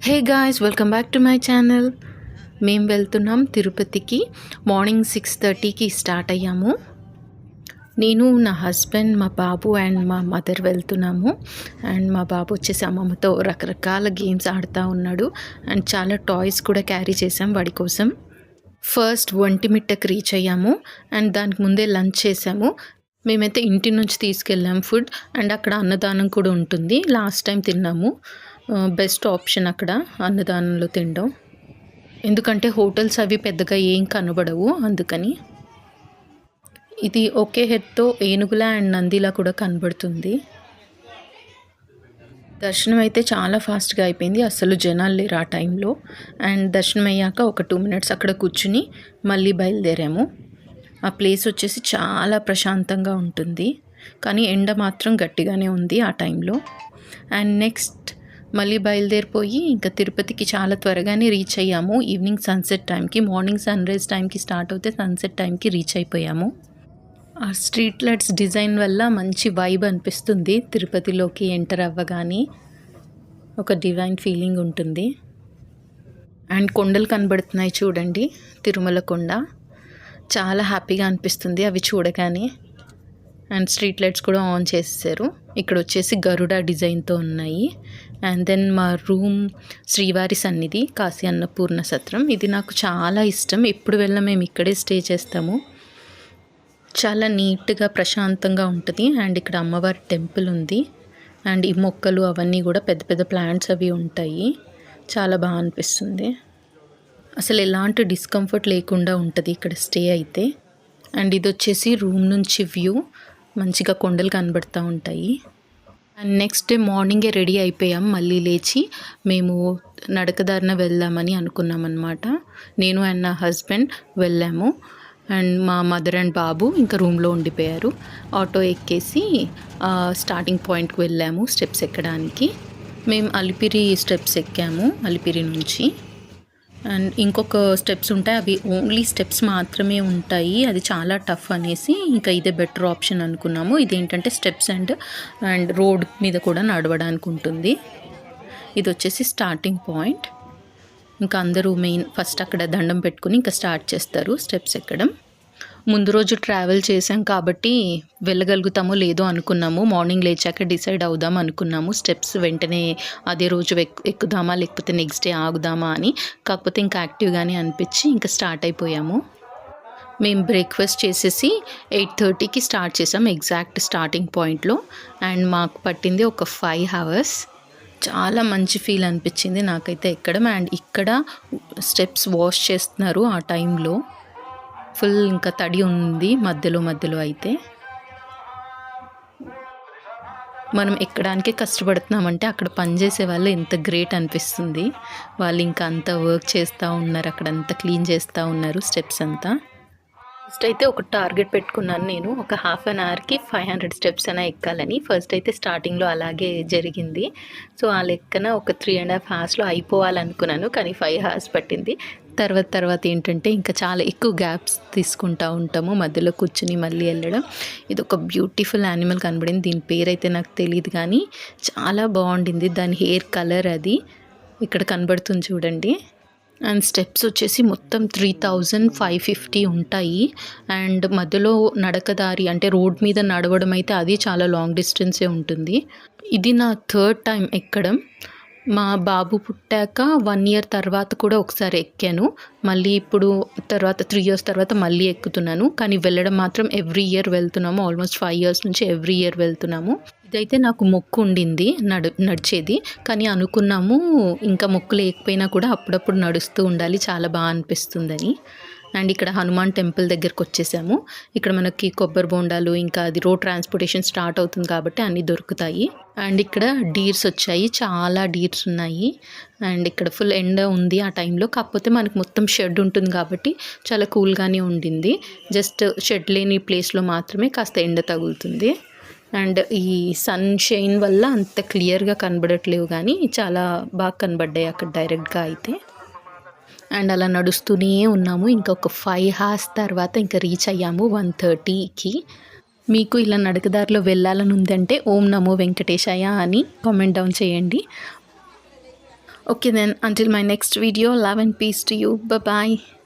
Hey guys, welcome back to my channel. మేము వెళ్తున్నాం తిరుపతికి. మార్నింగ్ 6:30కి స్టార్ట్ అయ్యాము. నేను, నా హస్బెండ్, మా బాబు అండ్ మా మదర్ వెళ్తున్నాము. అండ్ మా బాబు వచ్చేసి అమ్మమ్మతో రకరకాల గేమ్స్ ఆడుతూ ఉన్నాడు. అండ్ చాలా టాయ్స్ కూడా క్యారీ చేసాం వాడి కోసం. ఫస్ట్ ఒంటిమిట్టకి రీచ్ అయ్యాము. అండ్ దానికి ముందే లంచ్ చేసాము. మేమైతే ఇంటి నుంచి తీసుకెళ్ళాము ఫుడ్. అండ్ అక్కడ అన్నదానం కూడా ఉంటుంది. లాస్ట్ టైం తిన్నాము. బెస్ట్ ఆప్షన్ అక్కడ అన్నదానంలో తినడం, ఎందుకంటే హోటల్స్ అవి పెద్దగా ఏం కనబడవు. అందుకని ఇది ఒకే హెడ్తో ఏనుగులా అండ్ నందిలా కూడా కనబడుతుంది. దర్శనం అయితే చాలా ఫాస్ట్గా అయిపోయింది. అసలు జనాలు లేరు ఆ టైంలో. అండ్ దర్శనం అయ్యాక ఒక 2 minutes అక్కడ కూర్చుని మళ్ళీ బయలుదేరాము. ఆ ప్లేస్ వచ్చేసి చాలా ప్రశాంతంగా ఉంటుంది, కానీ ఎండ మాత్రం గట్టిగానే ఉంది ఆ టైంలో. అండ్ నెక్స్ట్ మళ్ళీ బయలుదేరిపోయి ఇంకా తిరుపతికి చాలా త్వరగానే రీచ్ అయ్యాము. ఈవినింగ్ సన్సెట్ టైంకి, మార్నింగ్ సన్ రైజ్ టైంకి స్టార్ట్ అవుతే సన్సెట్ టైంకి రీచ్ అయిపోయాము. ఆ స్ట్రీట్ లైట్స్ డిజైన్ వల్ల మంచి వైబ్ అనిపిస్తుంది. తిరుపతిలోకి ఎంటర్ అవ్వగానే ఒక డివైన్ ఫీలింగ్ ఉంటుంది. అండ్ కొండలు కనబడుతున్నాయి చూడండి, తిరుమల కొండ. చాలా హ్యాపీగా అనిపిస్తుంది అవి చూడగానే. అండ్ స్ట్రీట్ లైట్స్ కూడా ఆన్ చేసేసారు. ఇక్కడ వచ్చేసి గరుడ డిజైన్తో ఉన్నాయి. అండ్ దెన్ మా రూమ్ శ్రీవారి సన్నిధి, కాశీ అన్నపూర్ణ సత్రం. ఇది నాకు చాలా ఇష్టం. ఎప్పుడు వెళ్ళినా మేము ఇక్కడే స్టే చేస్తాము. చాలా నీట్గా ప్రశాంతంగా ఉంటుంది. అండ్ ఇక్కడ అమ్మవారి టెంపుల్ ఉంది. అండ్ ఈ మొక్కలు అవన్నీ కూడా పెద్ద పెద్ద ప్లాంట్స్ అవి ఉంటాయి. చాలా బాగా అనిపిస్తుంది. అసలు ఎలాంటి డిస్కంఫర్ట్ లేకుండా ఉంటుంది ఇక్కడ స్టే అయితే. అండ్ ఇది వచ్చేసి రూమ్ నుంచి వ్యూ. మంచిగా కొండలు కనబడుతూ ఉంటాయి. అండ్ నెక్స్ట్ డే మార్నింగే రెడీ అయిపోయాం. మళ్ళీ లేచి మేము నడకదారిన వెళ్దామని అనుకున్నాం అన్నమాట. నేను అండ్ నా హస్బెండ్ వెళ్ళాము. అండ్ మా మదర్ అండ్ బాబు ఇంకా రూమ్లో ఉండిపోయారు. ఆటో ఎక్కేసి స్టార్టింగ్ పాయింట్కి వెళ్ళాము స్టెప్స్ ఎక్కడానికి. మేము అలిపిరి స్టెప్స్ ఎక్కాము, అలిపిరి నుంచి. అండ్ ఇంకొక స్టెప్స్ ఉంటాయి, అవి ఓన్లీ స్టెప్స్ మాత్రమే ఉంటాయి. అది చాలా టఫ్ అనేసి ఇంకా ఇదే బెటర్ ఆప్షన్ అనుకున్నాము. ఇదేంటంటే స్టెప్స్ అండ్ రోడ్ మీద కూడా నడవడానికి ఉంటుంది. ఇది వచ్చేసి స్టార్టింగ్ పాయింట్. ఇంకా అందరూ ఫస్ట్ అక్కడ దండం పెట్టుకుని ఇంకా స్టార్ట్ చేస్తారు స్టెప్స్ ఎక్కడం. ముందు రోజు ట్రావెల్ చేసాం కాబట్టి వెళ్ళగలుగుతామో లేదో అనుకున్నాము. మార్నింగ్ లేచాక డిసైడ్ అవుదాం అనుకున్నాము స్టెప్స్ వెంటనే అదే రోజు ఎక్కుదామా లేకపోతే నెక్స్ట్ డే ఆగుదామా అని. కాకపోతే ఇంకా యాక్టివ్గానే అనిపించి ఇంకా స్టార్ట్ అయిపోయాము. మేము బ్రేక్ఫాస్ట్ చేసేసి 8:30కి స్టార్ట్ చేసాం ఎగ్జాక్ట్ స్టార్టింగ్ పాయింట్లో. అండ్ మాకు పట్టింది ఒక 5 hours. చాలా మంచి ఫీల్ అనిపించింది నాకైతే ఎక్కడం. అండ్ ఇక్కడ స్టెప్స్ వాష్ చేస్తున్నారు ఆ టైంలో. ఫుల్ ఇంకా తడి ఉంది మధ్యలో అయితే. మనం ఎక్కడానికే కష్టపడుతున్నామంటే అక్కడ పనిచేసే వాళ్ళు ఎంత గ్రేట్ అనిపిస్తుంది. వాళ్ళు ఇంకా అంతా వర్క్ చేస్తూ ఉన్నారు, అక్కడ అంతా క్లీన్ చేస్తూ ఉన్నారు స్టెప్స్ అంతా. ఫస్ట్ అయితే ఒక టార్గెట్ పెట్టుకున్నాను నేను, ఒక 1/2 hourకి 500 స్టెప్స్ అయినా ఎక్కాలని. ఫస్ట్ అయితే స్టార్టింగ్లో అలాగే జరిగింది. సో ఆ లెక్కన ఒక 3.5 hours అయిపోవాలనుకున్నాను, కానీ 5 hours పట్టింది. తర్వాత ఏంటంటే ఇంకా చాలా ఎక్కువ గ్యాప్స్ తీసుకుంటూ ఉంటాము, మధ్యలో కూర్చుని మళ్ళీ వెళ్ళడం. ఇది ఒక బ్యూటిఫుల్ యానిమల్ కనబడింది. దీని పేరైతే నాకు తెలియదు, కానీ చాలా బాగుండింది. దాని హెయిర్ కలర్ అది ఇక్కడ కనబడుతుంది చూడండి. అండ్ స్టెప్స్ వచ్చేసి మొత్తం 3550 ఉంటాయి. అండ్ మధ్యలో నడకదారి అంటే రోడ్ మీద నడవడం అయితే అది చాలా లాంగ్ డిస్టెన్సే ఉంటుంది. ఇది నా 3rd time ఎక్కడం. మా బాబు పుట్టాక 1 year తర్వాత కూడా ఒకసారి ఎక్కాను. మళ్ళీ ఇప్పుడు తర్వాత 3 years తర్వాత మళ్ళీ ఎక్కుతున్నాను. కానీ వెళ్ళడం మాత్రం ఎవ్రీ ఇయర్ వెళ్తున్నాము. ఆల్మోస్ట్ 5 years నుంచి ఎవ్రీ ఇయర్ వెళ్తున్నాము. ఇదైతే నాకు మొక్కు ఉండింది నడిచేది, కానీ అనుకున్నాము ఇంకా మొక్కు లేకపోయినా కూడా అప్పుడప్పుడు నడుస్తూ ఉండాలి, చాలా బాగా అనిపిస్తుందని. అండ్ ఇక్కడ హనుమాన్ టెంపుల్ దగ్గరకు వచ్చేసాము. ఇక్కడ మనకి కొబ్బరి బొండాలు ఇంకా అది రోడ్ ట్రాన్స్పోర్టేషన్ స్టార్ట్ అవుతుంది కాబట్టి అన్నీ దొరుకుతాయి. అండ్ ఇక్కడ డీర్స్ వచ్చాయి, చాలా డీర్స్ ఉన్నాయి. అండ్ ఇక్కడ ఫుల్ ఎండ ఉంది ఆ టైంలో. కాకపోతే మనకు మొత్తం షెడ్ ఉంటుంది కాబట్టి చాలా కూల్గానే ఉండింది. జస్ట్ షెడ్ లేని ప్లేస్లో మాత్రమే కాస్త ఎండ తగులుతుంది. అండ్ ఈ సన్ షైన్ వల్ల అంత క్లియర్గా కనబడట్లేవు, కానీ చాలా బాగా కనబడ్డాయి అక్కడ డైరెక్ట్గా అయితే. అండ్ అలా నడుస్తూనే ఉన్నాము. ఇంకొక 5 hours తర్వాత ఇంకా రీచ్ అయ్యాము 1:30కి. మీకు ఇలా నడకదారిలో వెళ్ళాలని ఉందంటే ఓం నమో వెంకటేశాయ అని కామెంట్ డౌన్ చేయండి. Okay then, until my next video, love and peace to you. Bye bye.